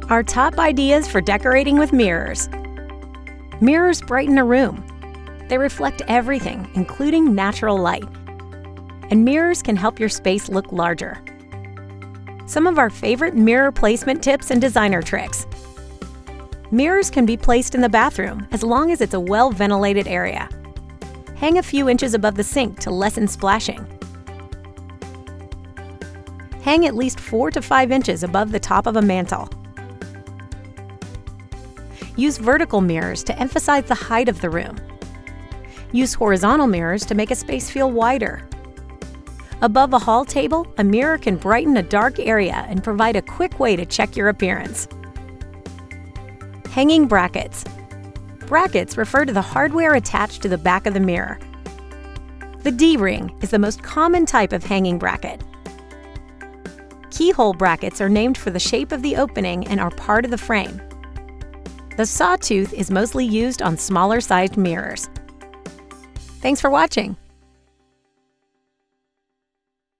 Our top ideas for decorating with mirrors. Mirrors brighten a room. They reflect everything, including natural light. And mirrors can help your space look larger. Some of our favorite mirror placement tips and designer tricks. Mirrors can be placed in the bathroom as long as it's a well-ventilated area. Hang a few inches above the sink to lessen splashing. Hang at least 4 to 5 inches above the top of a mantel. Use vertical mirrors to emphasize the height of the room. Use horizontal mirrors to make a space feel wider. Above a hall table, a mirror can brighten a dark area and provide a quick way to check your appearance. Hanging brackets. Brackets refer to the hardware attached to the back of the mirror. The D-ring is the most common type of hanging bracket. Keyhole brackets are named for the shape of the opening and are part of the frame. The sawtooth is mostly used on smaller-sized mirrors. Thanks for watching.